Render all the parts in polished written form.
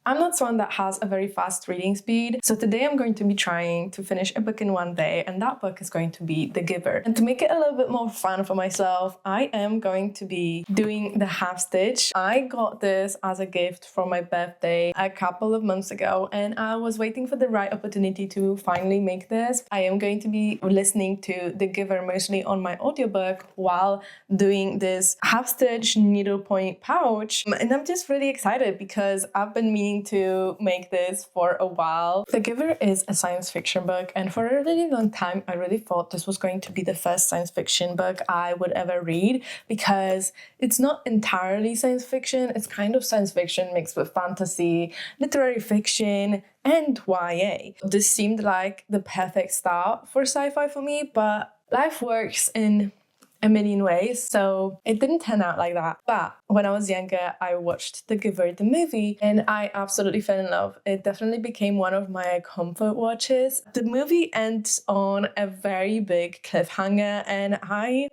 I'm not someone that has a very fast reading speed. So today I'm going to be trying to finish a book in one day, and that book is going to be The Giver. And to make it a little bit more fun for myself, I am going to be doing the half stitch. I got this as a gift for my birthday a couple of months ago, and I was waiting for the right opportunity to finally make this. I am going to be listening to The Giver mostly on my audiobook while doing this half stitch needlepoint pouch. And I'm just really excited because I've been meaning to make this for a while. The Giver is a science fiction book, and for a really long time I really thought this was going to be the first science fiction book I would ever read, because it's not entirely science fiction, it's kind of science fiction mixed with fantasy, literary fiction, and YA. This seemed like the perfect start for sci-fi for me, but life works in a million ways, so it didn't turn out like that. But when I was younger, I watched The Giver, the movie, and I absolutely fell in love. It definitely became one of my comfort watches. The movie ends on a very big cliffhanger, and I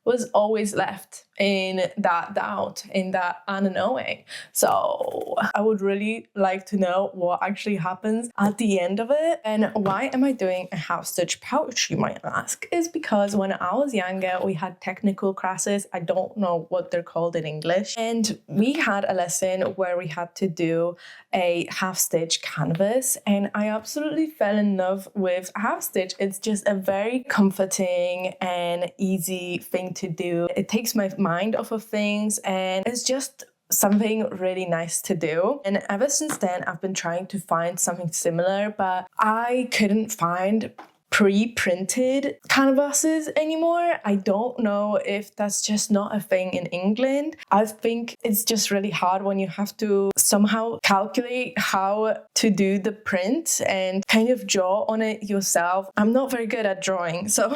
was always left in that doubt, in that unknowing. So I would really like to know what actually happens at the end of it. And why am I doing a half stitch pouch, you might ask? Is because when I was younger, we had technical classes. I don't know what they're called in English. And we had a lesson where we had to do a half stitch canvas, and I absolutely fell in love with half stitch. It's just a very comforting and easy thing to do. It takes my mind off of things, and it's just something really nice to do. And ever since then, I've been trying to find something similar, but I couldn't find pre-printed canvases anymore. I don't know if that's just not a thing in England. I think it's just really hard when you have to somehow calculate how to do the print and kind of draw on it yourself. I'm not very good at drawing, so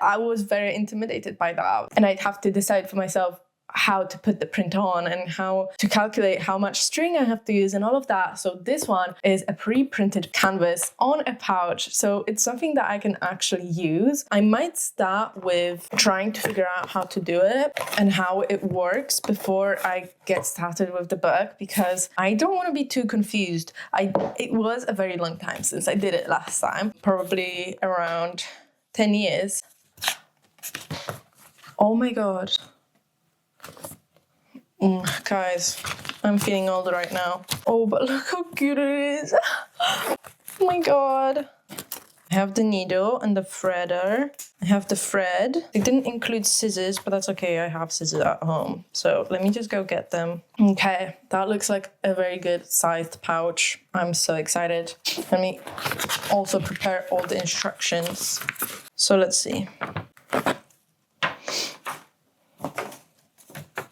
I was very intimidated by that. And I'd have to decide for myself how to put the print on and how to calculate how much string I have to use and all of that. So this one is a pre-printed canvas on a pouch, so it's something that I can actually use. I might start with trying to figure out how to do it and how it works before I get started with the book, because I don't want to be too confused. It was a very long time since I did it last time, probably around 10 years. Oh my god. Guys, I'm feeling old right now. Oh, but look how cute it is. Oh my god. I have the needle and the threader. I have the thread. It didn't include scissors, but that's okay. I have scissors at home. So let me just go get them. Okay, that looks like a very good sized pouch. I'm so excited. Let me also prepare all the instructions. So let's see.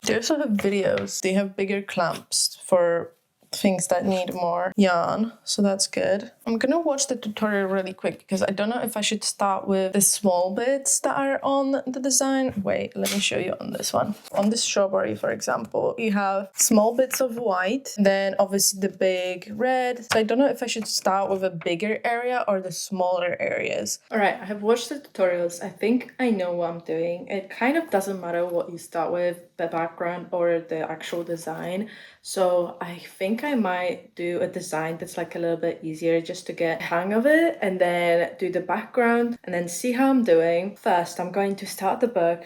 They also have videos. They have bigger clamps for things that need more yarn, so that's good. I'm gonna watch the tutorial really quick because I don't know if I should start with the small bits that are on the design. Wait, let me show you on this one. On this strawberry, for example, you have small bits of white, then obviously the big red. So I don't know if I should start with a bigger area or the smaller areas. All right, I have watched the tutorials. I think I know what I'm doing. It kind of doesn't matter what you start with, the background or the actual design. So I think I might do a design that's like a little bit easier just to get hang of it, and then do the background and then see how I'm doing. First, I'm going to start the book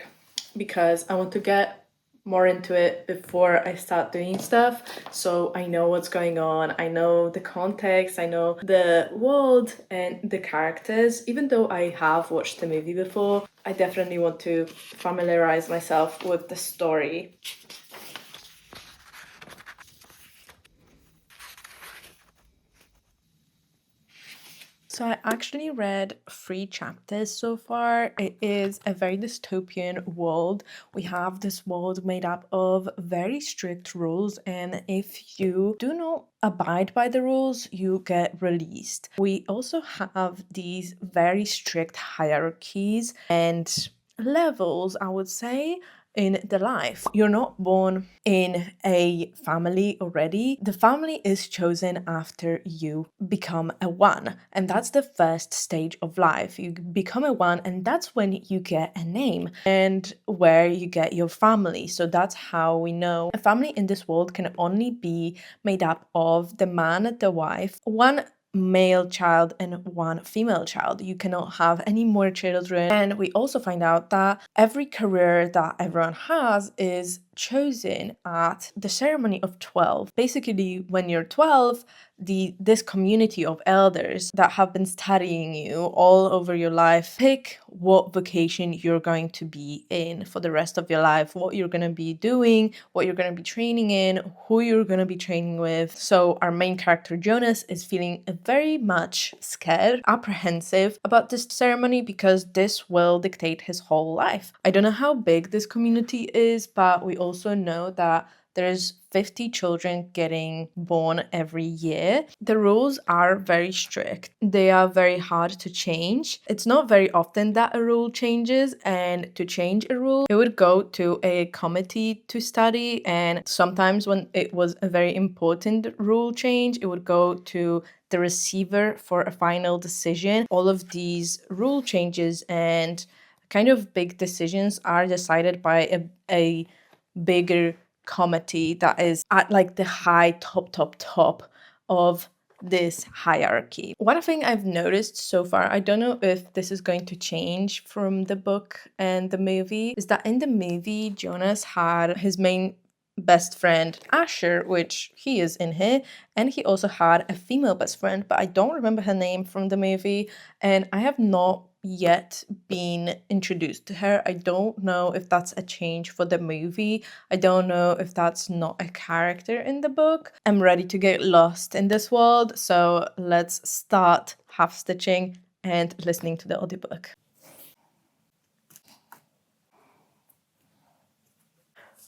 because I want to get more into it before I start doing stuff, so I know what's going on, I know the context, I know the world and the characters. Even though I have watched the movie before, I definitely want to familiarize myself with the story. So I actually read 3 chapters so far. It is a very dystopian world. We have this world made up of very strict rules, and if you do not abide by the rules, you get released. We also have these very strict hierarchies and levels, I would say, in the life. You're not born in a family already. The family is chosen after you become a one, and that's the first stage of life. You become a one, and that's when you get a name and where you get your family. So that's how we know a family in this world can only be made up of the man, the wife, one male child and one female child. You cannot have any more children. And we also find out that every career that everyone has is chosen at the ceremony of 12. Basically, when you're 12, this community of elders that have been studying you all over your life pick what vocation you're going to be in for the rest of your life, what you're going to be doing, what you're going to be training in, who you're going to be training with. So our main character Jonas is feeling very much scared, apprehensive about this ceremony because this will dictate his whole life. I don't know how big this community is, but we also know that there's 50 children getting born every year. The rules are very strict. They are very hard to change. It's not very often that a rule changes, and to change a rule, it would go to a committee to study, and sometimes when it was a very important rule change, it would go to the receiver for a final decision. All of these rule changes and kind of big decisions are decided by a bigger committee that is at like the high top of this hierarchy. One thing I've noticed so far, I don't know if this is going to change from the book and the movie, is that in the movie Jonas had his main best friend Asher, which he is in here, and he also had a female best friend, but I don't remember her name from the movie, and I have not yet been introduced to her. I don't know if that's a change for the movie. I don't know if that's not a character in the book. I'm ready to get lost in this world, so let's start half stitching and listening to the audiobook.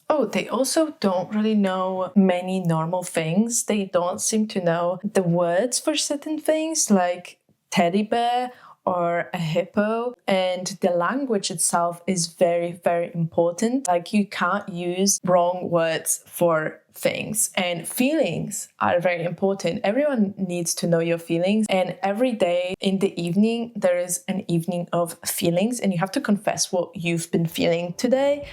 Oh, they also don't really know many normal things. They don't seem to know the words for certain things like teddy bear or a hippo, and the language itself is very, very important. Like, you can't use wrong words for things, and feelings are very important. Everyone needs to know your feelings, and every day in the evening there is an evening of feelings, and you have to confess what you've been feeling today.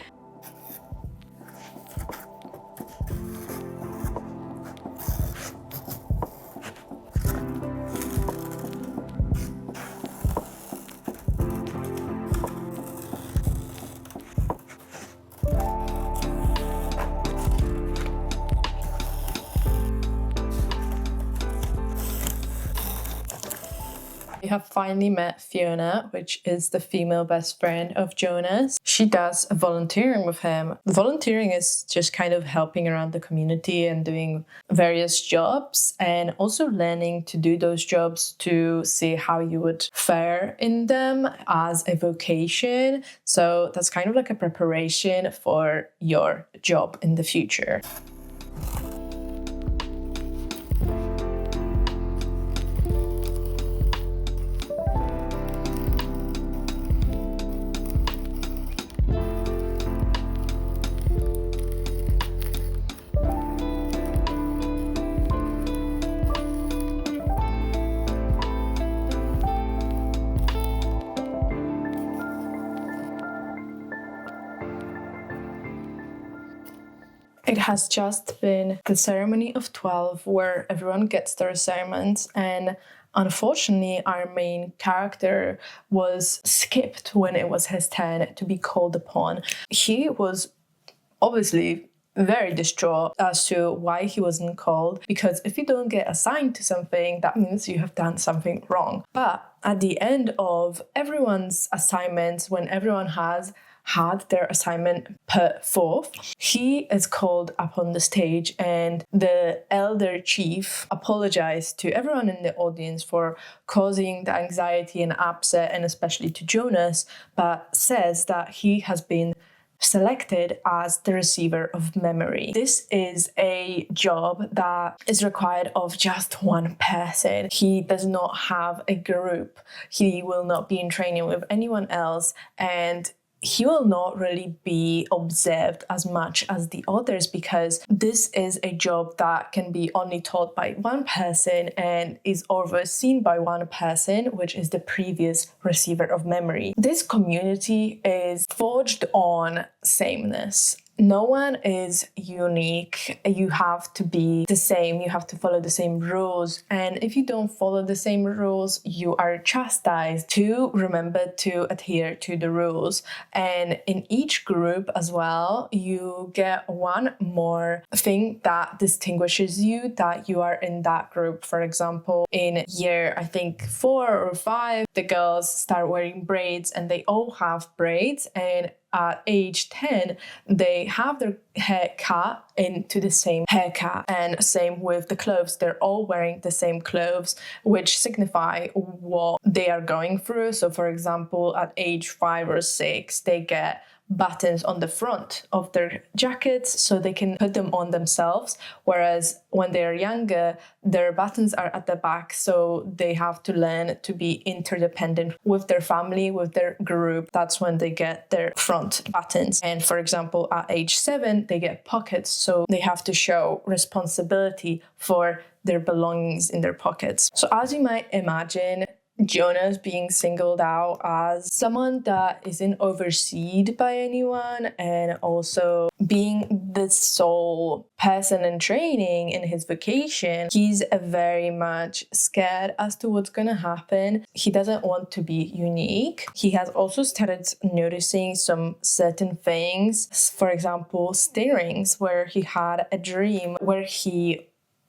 We have finally met Fiona, which is the female best friend of Jonas. She does volunteering with him. Volunteering is just kind of helping around the community and doing various jobs, and also learning to do those jobs to see how you would fare in them as a vocation. So that's kind of like a preparation for your job in the future. It has just been the ceremony of 12 where everyone gets their assignments, and unfortunately our main character was skipped when it was his turn to be called upon. He was obviously very distraught as to why he wasn't called, because if you don't get assigned to something, that means you have done something wrong. But at the end of everyone's assignments, when everyone has had their assignment put forth, he is called up on the stage, and the elder chief apologized to everyone in the audience for causing the anxiety and upset, and especially to Jonas, but says that he has been selected as the receiver of memory. This is a job that is required of just one person. He does not have a group. He will not be in training with anyone else, and he will not really be observed as much as the others, because this is a job that can be only taught by one person and is overseen by one person, which is the previous receiver of memory. This community is forged on sameness. No one is unique. You have to be the same. You have to follow the same rules. And if you don't follow the same rules, you are chastised to remember to adhere to the rules. And in each group as well, you get one more thing that distinguishes you, that you are in that group. For example, in year, I think 4 or 5, the girls start wearing braids and they all have braids. And at age 10, they have their hair cut into the same haircut, and same with the clothes. They're all wearing the same clothes, which signify what they are going through. So for example, at age 5 or 6, they get buttons on the front of their jackets so they can put them on themselves, whereas when they're younger, their buttons are at the back, so they have to learn to be interdependent with their family, with their group. That's when they get their front buttons. And for example, at age 7, they get pockets, so they have to show responsibility for their belongings in their pockets. So as you might imagine, Jonas being singled out as someone that isn't overseen by anyone, and also being the sole person in training in his vocation, he's very much scared as to what's going to happen. He doesn't want to be unique. He has also started noticing some certain things, for example, stirrings, where he had a dream where he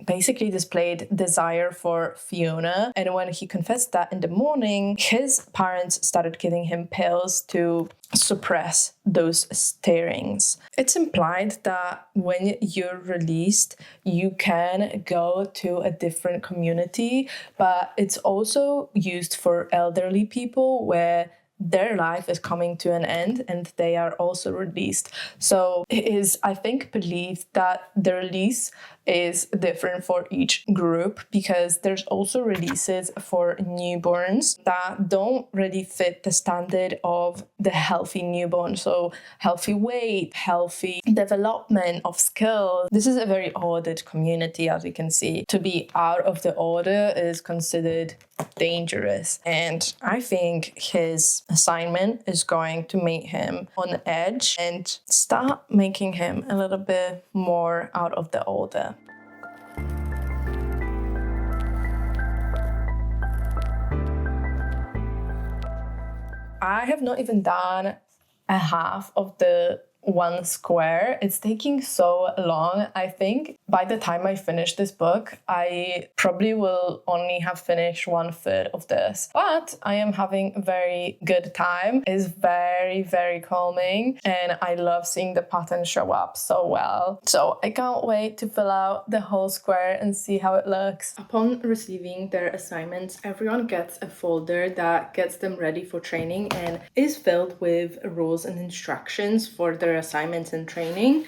basically displayed desire for Fiona, and when he confessed that in the morning, his parents started giving him pills to suppress those stirrings. It's implied that when you're released, you can go to a different community, but it's also used for elderly people where their life is coming to an end and they are also released. So it is, I think, believed that the release is different for each group, because there's also releases for newborns that don't really fit the standard of the healthy newborn. So healthy weight, healthy development of skills. This is a very ordered community, as we can see. To be out of the order is considered dangerous. And I think his assignment is going to make him on edge and start making him a little bit more out of the order. I have not even done a half of the one square. It's taking so long. I think by the time I finish this book, I probably will only have finished 1/3 of this. But I am having a very good time. It's very, very calming, and I love seeing the pattern show up so well. So I can't wait to fill out the whole square and see how it looks. Upon receiving their assignments, everyone gets a folder that gets them ready for training and is filled with rules and instructions for their assignments and training.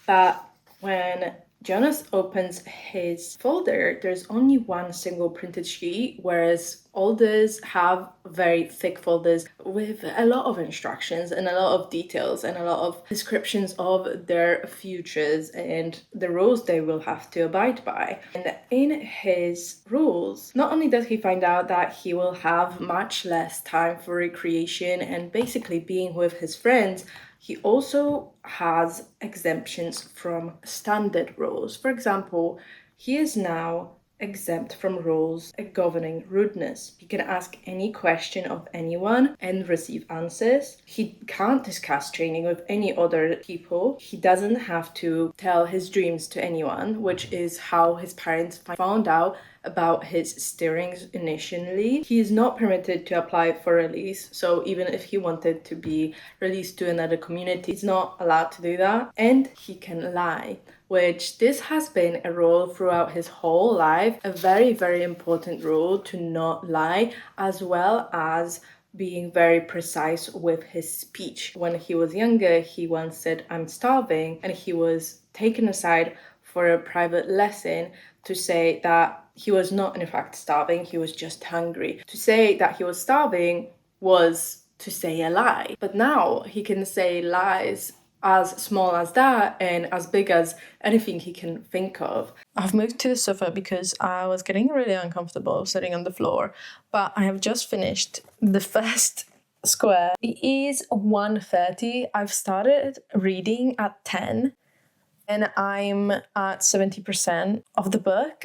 But when Jonas opens his folder, there's only one single printed sheet, whereas others have very thick folders with a lot of instructions and a lot of details and a lot of descriptions of their futures and the rules they will have to abide by. And in his rules, not only does he find out that he will have much less time for recreation and basically being with his friends, he also has exemptions from standard rules. For example, he is now exempt from rules governing rudeness. He can ask any question of anyone and receive answers. He can't discuss training with any other people. He doesn't have to tell his dreams to anyone, which is how his parents found out about his stirrings initially. He is not permitted to apply for release, so even if he wanted to be released to another community, he's not allowed to do that. And he can lie, which this has been a rule throughout his whole life, a very, very important rule to not lie, as well as being very precise with his speech. When he was younger, he once said, "I'm starving," and he was taken aside for a private lesson to say that he was not in fact starving, he was just hungry. To say that he was starving was to say a lie. But now he can say lies as small as that and as big as anything he can think of. I've moved to the sofa because I was getting really uncomfortable sitting on the floor, but I have just finished the first square. It is 1:30. I've started reading at 10 and I'm at 70% of the book.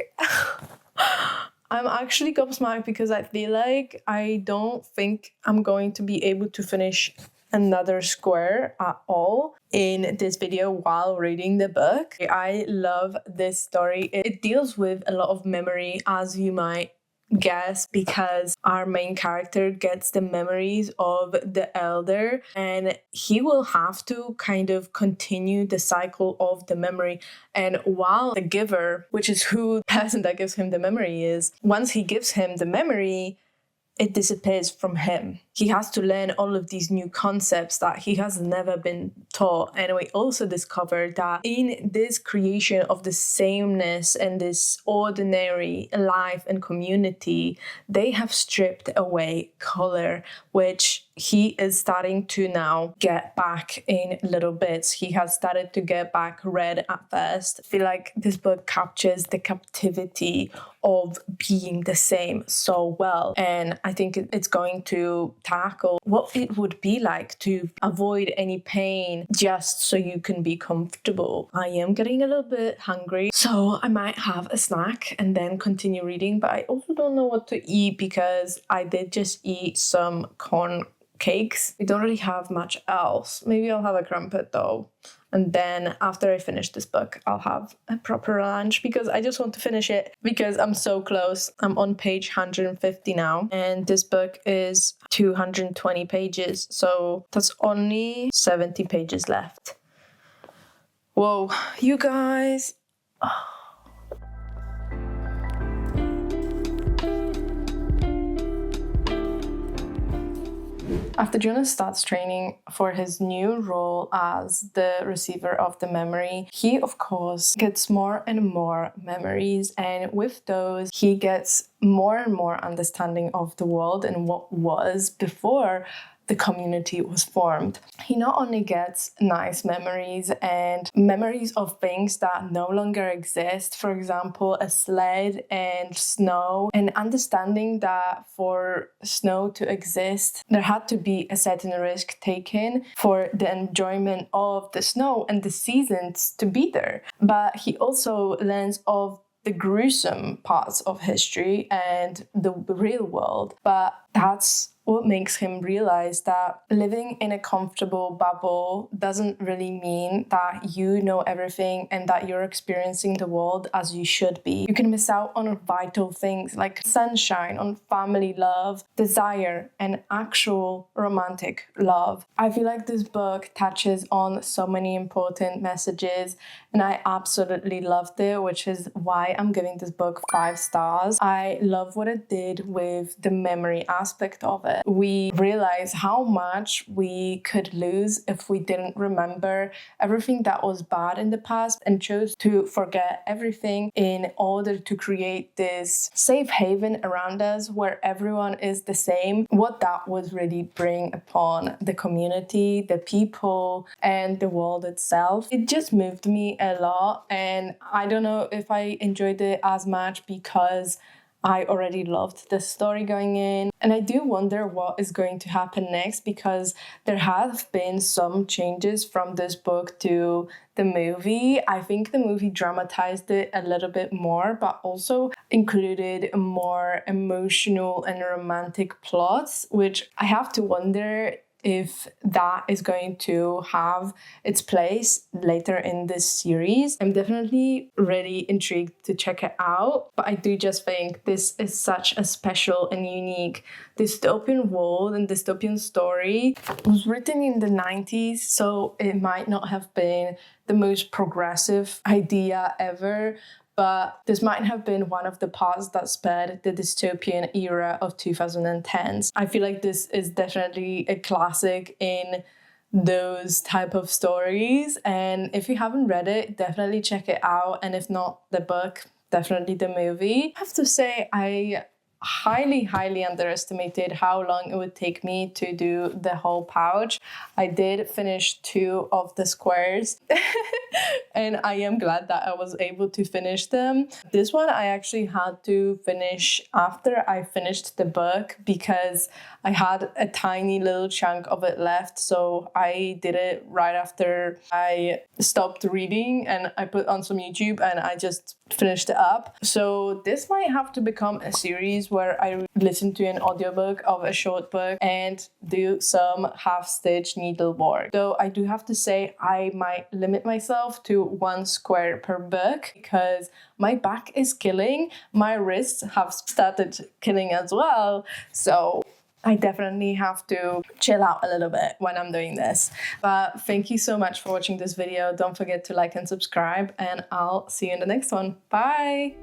I'm actually gobsmacked because I feel like I don't think I'm going to be able to finish another square at all in this video while reading the book. I love this story. It deals with a lot of memory, as you might guess, because our main character gets the memories of the elder and he will have to kind of continue the cycle of the memory. And while the giver, which is who the person that gives him the memory is, once he gives him the memory, it disappears from him. He has to learn all of these new concepts that he has never been taught. And we also discovered that in this creation of the sameness and this ordinary life and community, they have stripped away color, which he is starting to now get back in little bits. He has started to get back red at first. I feel like this book captures the captivity of being the same so well. And I think it's going to tackle what it would be like to avoid any pain just so you can be comfortable. I am getting a little bit hungry, so I might have a snack and then continue reading, but I also don't know what to eat because I did just eat some corn cakes. We don't really have much else. Maybe I'll have a crumpet though. And then after I finish this book, I'll have a proper lunch because I just want to finish it because I'm so close. I'm on page 150 now. And this book is 220 pages. So that's only 70 pages left. Whoa, you guys. After Jonas starts training for his new role as the receiver of the memory, he of course gets more and more memories, and with those he gets more and more understanding of the world and what was before the community was formed. He not only gets nice memories and memories of things that no longer exist, for example, a sled and snow, and understanding that for snow to exist, there had to be a certain risk taken for the enjoyment of the snow and the seasons to be there. But he also learns of the gruesome parts of history and the real world. But that's what makes him realize that living in a comfortable bubble doesn't really mean that you know everything and that you're experiencing the world as you should be. You can miss out on vital things like sunshine, on family love, desire, and actual romantic love. I feel like this book touches on so many important messages and I absolutely loved it, which is why I'm giving this book 5 stars. I love what it did with the memory aspect of it. We realize how much we could lose if we didn't remember everything that was bad in the past and chose to forget everything in order to create this safe haven around us where everyone is the same. What that would really bring upon the community, the people, and the world itself. It just moved me a lot, and I don't know if I enjoyed it as much because I already loved the story going in. And I do wonder what is going to happen next because there have been some changes from this book to the movie. I think the movie dramatized it a little bit more, but also included more emotional and romantic plots, which I have to wonder if that is going to have its place later in this series. I'm definitely really intrigued to check it out, but I do just think this is such a special and unique dystopian world and dystopian story. It was written in the 90s, so it might not have been the most progressive idea ever, but this might have been one of the parts that sped the dystopian era of 2010s. I feel like this is definitely a classic in those type of stories, and if you haven't read it, definitely check it out, and if not the book, definitely the movie. I have to say I highly underestimated how long it would take me to do the whole pouch. I did finish 2 of the squares and I am glad that I was able to finish them. This one I actually had to finish after I finished the book because I had a tiny little chunk of it left, so I did it right after I stopped reading and I put on some YouTube and I just finished it up. So this might have to become a series where I listen to an audiobook of a short book and do some half-stitch needlework. Though I do have to say I might limit myself to 1 square per book because my back is killing, my wrists have started killing as well. So I definitely have to chill out a little bit when I'm doing this. But thank you so much for watching this video. Don't forget to like and subscribe, and I'll see you in the next one. Bye!